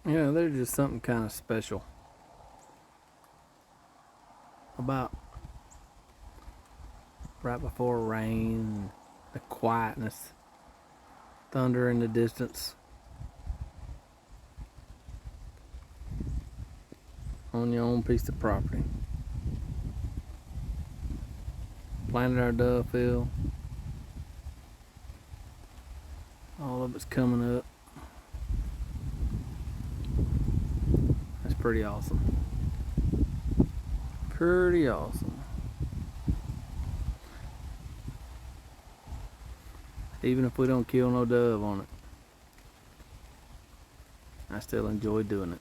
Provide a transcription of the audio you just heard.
Yeah, there's just something kind of special about right before rain, the quietness, thunder in the distance, on your own piece of property. Planted our dove field. All of it's coming up. That's pretty awesome. Pretty awesome. Even if we don't kill no dove on it, I still enjoy doing it.